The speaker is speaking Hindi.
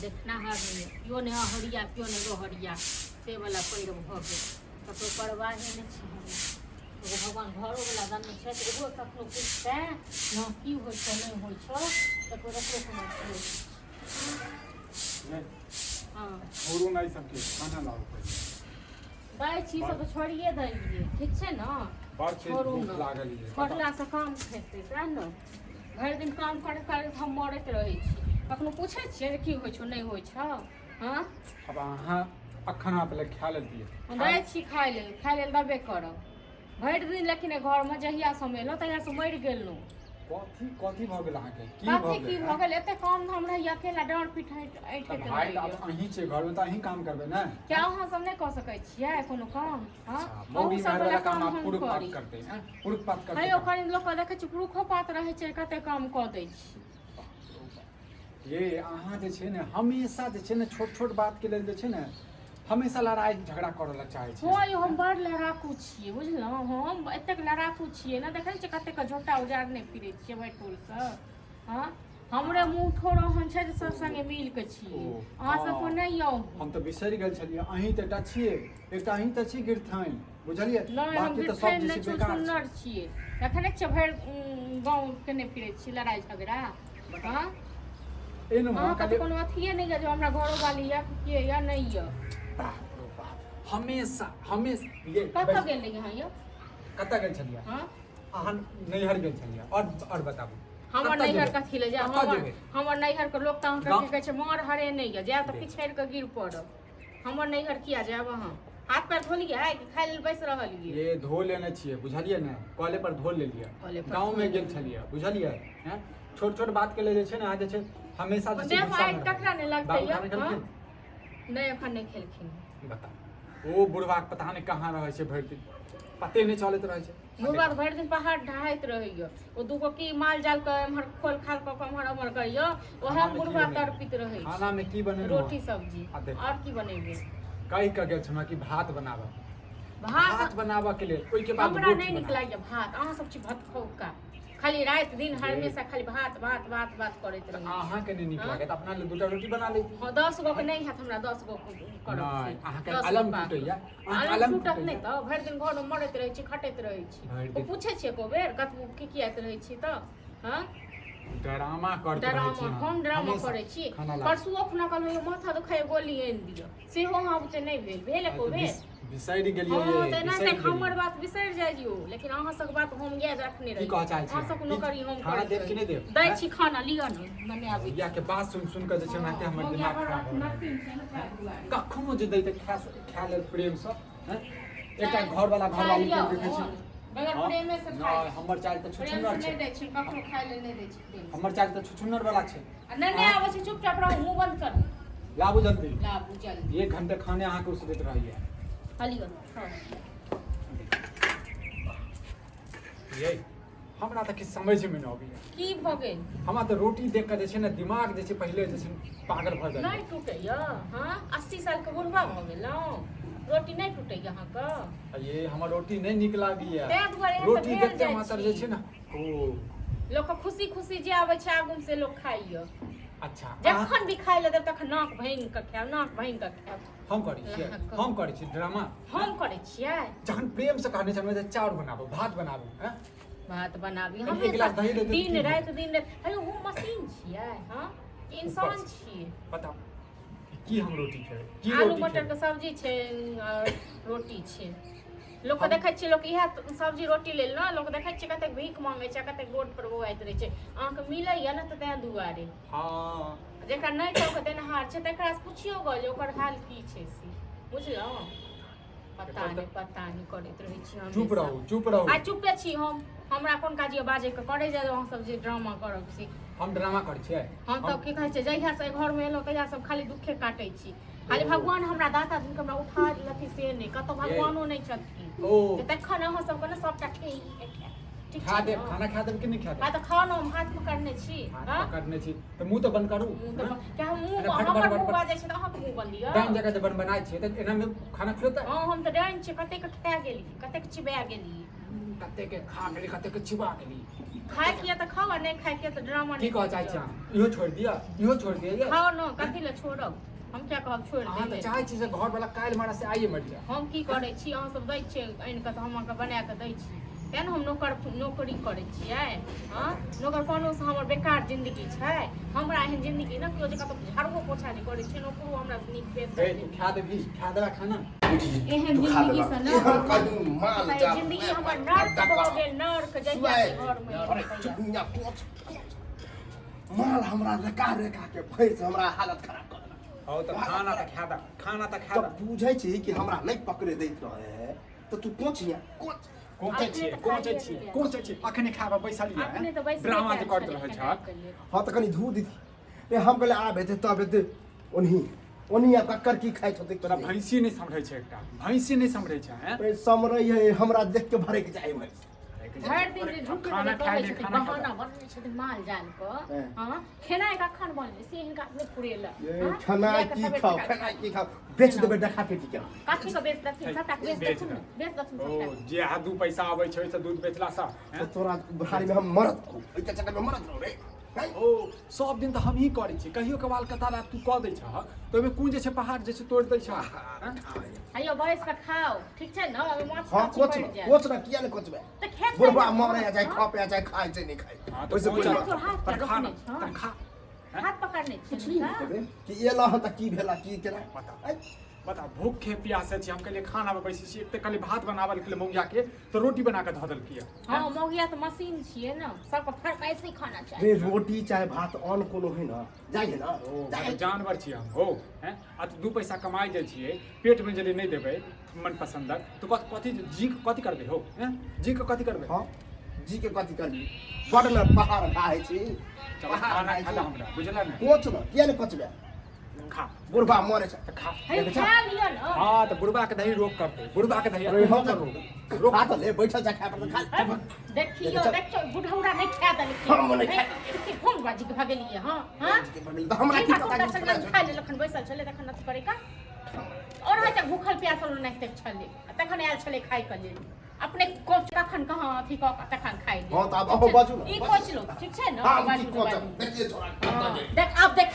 देखना हरिया क्यों नहीं हरिया क्यों नहीं रोहरिया से वाला पैर भऽ गेल ककरो परवाहे नहीं छै हमरा भगवान घरो वाला दान छै तऽ एगो कखनो पूछतै न की होइ छै नहीं होइ छै तऽ रखो कोनो नहीं हां छोड़ू नहीं सबके खाना लाओ दै छी सब छोड़िए दैलिए ठीक छै न बड़ छोड़ू भूख न लागल है छोड़ला से काम खेतै सएह न भरि दिन काम करैत करैत हम मरैत रहै छी कखनो पूछै छियै जे की होइ छौ नहीं होइ छौ हाँ अब अहाँ अखन आप ले खा लेतिए दै छी खाय लेल देबे करब भरि दिन लेकिन घरमे जहिया समय एलहुँ तहिया से मरि गेलहुँ कथी कथी भ गेल अहाँ के की कथी भ की गेल भऽ गेल एते काम धाम रहैया अकेला डाँड़ पीठ तब भाई त अब अहीं छै घर में त अहीं काम करबे ना क्या अहाँ सब नहीं कऽ सकै छियै कोनो काम हाँ मौगी सब मारे वाला काम हम आप पुरुष पात करी करते हैं पुरुष पात करते हेयो कनि लोक देखै छी पुरुषो पात रहै छै कते काम कऽ दै छी ये अहाँ जे छै ने हमेशा जे छै ने छोट छोट बात के लेल जे छै ने हमेशा लड़ाई झगड़ा करऽ ला चाहे छै हो यो हम बड़ लड़ाकू छियै बुझलहुँ हम एतेक लड़ाकू छियै ने देखै छियै कतेक झोटा उजाड़ने फिरै छियै भरि टोलसँ हाँ हमरे मुँह ठोर ओहन छै जे सब संगे मिल के छियै अहाँ सबको नहीं यौ हम तो बिसरि गेल छलियै अहीं त एकटा छियै एकटा अहीं त छी गिरथाइन बुझलियै नहीं हम बाकी त गिरथाइन सब नहीं जे बेकार सुन्नर छियै देखै छियै भरि गाँव केने फिरै छियै लड़ाई झगड़ा हाँ एनो अहाँके तऽ कोनो अथिये नहीं है जो हमरा घरो वाली या के या नहीं या हमेशा हमेशा ये कतऽ गेल रही अहाँ यौ कतऽ गेल छलियै हाँ अहाँ नैहर गेल छलियै और बताबू हमर नैहर कथी ले जा हमर नैहर के लोग तऽ अहाँके की कहै छै मार हरे नहीं है जाए तऽ पिछड़ के गिर पड़ब हमर नैहर किया जायब अहाँ हाथ पैर धोलियै कि खाय लेल बैस रहलियै ये धो लेने छियै बुझलियै ने कॉले पर धो लेलियै गांव में गेल छलियै बुझलियै हैं छोट छोट बात के लिए जे छै ने अहाँ जे छै हमेशा जे छै देखो आइ ककरा नहीं लगतै यौ खेलखिन नहीं एखन नहीं खेलखिन बता ओ बुढ़वा पता नहीं कहाँ रहै छै भरि दिन पते नहीं चलैत रहै छै बुढ़वा भरि दिन पहाड़ ढहाइत रहैया ओ दूगो की माल जाल के एम्हर खोल खाल कऽ एम्हर अमर करियो ओहे बुढ़वा तड़पित रहै छै खाना में की बनेलहुँ रोटी सब्जी और की बनेबै कहि के गेल छलहुँ कि भात बनाबऽ भात बनाबऽ के लेल ओइ के बाद हमरा नहीं नीक लागैया भात अहाँ सब छी भात खौका खाली रात दिन हमेशा खाली भात भात भात भात करैत रहै अहाँ के नहीं नीक लागत अपना लेल दूटा रोटी बना ले हां 10 गो के नहीं हैत हमरा 10 गो करब नहीं अहाँ के अलम टूटैया अलम टूटत नहीं त भरि दिन घर में मरैत रहै छी खटैत रहै छी ओ पूछै छियै को बेर कतबो की कियात रहै छी त हां ड्रामा करैत रहै छी हम ड्रामा करै छी परसुओ खुना कहलहुँ माथा दुखाय गोली आनि दियौ सेहो अहाँ बुते नहीं भेल को बेर बिसरि गेलियै ये बिसरि हमर बात बिसरि जाइयो लेकिन अहाँ सब बात हम याद रखने रही अहाँ सब नौकरी हम खाना देब कि नहीं देब दै छी खाना लिअ न मने आबी या के बात सुन सुन के जे छै नाते हमर दिमाग खराब भ गेल कखनो जे दै त खा लेल प्रेम से हैं एकटा घर वाला घरवाली के देखै छी बगैर प्रेम से खाइ हमर चाल त छुछुनर छै नहीं दै छी कखनो खाय ले नहीं दै छी प्रेम हमर चाल त छुछुनर वाला छै नहीं आबै छी चुपचाप रहू मुंह बंद कर लाबू जल्दी लाबू जल्दी 1 घंटे खाने अहाँ के उसे देत रहिए हलियो ये हमरा त किछ समझ में न आबैया की भ गेल हमरा त रोटी देख के जे छै ने दिमाग जे छै पहिले जे छै पागल भ जाइ नहीं टूटैया हां 80 साल के बुढ़वा भ गेलौ रोटी नहीं टूटैया अहाँ का ये हमर रोटी नहीं निक लागैया तें दुआरे रोटी देखते मात्र जे छै ने ओ लोक खुशी खुशी जे आबै छै आगू से लोक खाइया अच्छा जखन भी खाइ ले तखन नाक भांग के खाएब नाक भांग के खाएब हम करै छी ड्रामा हम करै छियै जखन प्रेम से कहने छलहुँ जे चाउर बनाबो भात बनाबो हैं भात बनाबी एक गिलास दही दे दिन रात हेलो हम मशीन छियै हां इंसान छियै बताओ की हम रोटी खेबै की आलू रोटी मटर के सब्जी छै और रोटी छै लोक के देखै छियै लोक इएह सब्जी रोटी लेल न लोक देखै छियै कते भीख मांगै छै कते रोड पर बौआइत रहै छै अहाँके मिलैया न त तें दुआरे हां जेकर नहीं टोक देनहार छै तकरा से पुछियो ग जे ओकर हाल की छै से बुझलौ पता नहीं करैत रहै छी हम चुप रहू आ चुपे छी हम हमरा कोन काजिया बाजे के करे जाय अहाँ सब जे ड्रामा करब से हम ड्रामा करै छियै हम त की कहै छै जहिया से घर में एलो तहिया सब खाली दुखे काटै छी खाली भगवान हमरा दाता दिन के हमरा उठा लथि से नहीं कतो भगवानो नहीं छथिन ओ तखन अहाँ सब के न सबटा खा दे खाना खा देब कि नहीं खा दे त खाना हम हाथ में करने छी हां करने छी त मुंह त बंद करू क्या मुंह हमर मुंह बाजे छै त अहाँ के मुंह बंद दियौ डाइन जगह जे बनाय छै त एना में खाना खिलौता हां हम त डाइन छी कते के खा गेली कते के चिबा गेली कते के खा गेली कते के चिबा गेली खाए किया तो खाओ और नहीं खाए किया तो ड्रामा की कह चाहे छी इहो छोड़ दिया इहो छोड़ दिया खाओ न कथी ले छोड़ब हम क्या कहब छोड़ हां दे त चाहे छी से घर वाला काल मारा से आइए मर जा हम की करे छी अहाँ सब दै छियै आनि के त हम अहाँके बना के दै छी केन हम नौकरी करे छियै हां नौकर कोनो से हमर बेकार जिंदगी छै हमरा एहन जिंदगी न केओ जे कतौ झाड़ू पोछा नहीं करे छै नौकरो हमरा से नीक पेट ए तू खा देबा खाना एहन जिंदगी से न जिंदगी हमर नर्क भ गेल नर्क जैसा घर में माल हमरा रेखा के भैंस हमरा हालत खराब कर देलक औ त खाना त खा तब बुझै छी कि हमरा नहीं पकड़े दैत रहे तो तू कोचिया कोचे छी अखने खाबा पैसा लिया ड्रामा जे करत रहै छ हां त कनी धू दीदी ए हम कहले आबे ते तब एते ओनी आ कक्कर की खाइ छते तोरा भैंसी नहीं समझै छै एकटा भैंसी नहीं समझै छै हैं समरै है हमरा देख के भरे के चाहे भैंस हर दिन जे झूठ खाना खाए ले खाना बहाना बनने छथिन माल जाल को हां खेनाइ कखन बनले से हिनका में पुरेला खाना की खाओ बेच देबे डखा पेटी के काठी के बेच दथिन सबटा बेच दथिन ओ जे आ दू पैसा आबै छै से दूध बेचला सा तो तोरा भारी में हम मरत खूब एते चक्कर में मरत रहो रे ओ सब दिन त हम ही करै छी कहियो कबाल कतारा तू क दै छ तो में कुन जे छै पहाड़ जे छै तोड़ दै छ आइयो बैस के खाओ ठीक छै न अब माछ हां कोच ना किया ने कोचबे त खेत बुढ़वा मरे आ जाए खा पे आ जाए खाए छै नहीं खाए हां तो तो हाथ पर पकड़ने खा हाथ पकड़ने छै कि एला ह त की भेला की केना बता भूखे प्यासे छी हम कहले खाना में बैसी छी एक त कहले भात बनावल के मौगिया के तो रोटी बना के ध देल किया हां मौगिया तो मशीन छिए न सबको फर्क ऐसे ही खाना चाहिए रे रोटी चाहे भात अन कोनो है ना जाए है ना ओ जानवर छी हम हो हैं आ दू पैसा कमाई जाय छिए पेट में जले नहीं देबे मन पसंदक तो कथि जी कथि करबे हो हैं जी के कथि करबे हां जी के कथि करबी बड़ में पहाड़ खाए छी खाना खाला हमरा बुझला ने कोच ना किया ने कोचबे खा बुढ़वा मरे छै खा खा लियो न हां तो बुढ़वा के दही रोक करते बुढ़वा के दही रे हम रोक खा तो ले बैठल जा खा पर खा देखियो बुढ़ौरा नहीं खा दल हम नहीं खा फोन बाजी के भागेलिए हां हां तो हमरा की पता खा ले लखन बैसल छले तखन नत करे का और है त भूखल प्यासल नहीं तक छले तखन आयल छले खाइ के लेल अपने कोच कखन कहां अथी क तखन खाइ ले हां त अब बाजू ई कोच लो ठीक छै न बाजू देखिए छोरा देख अब देख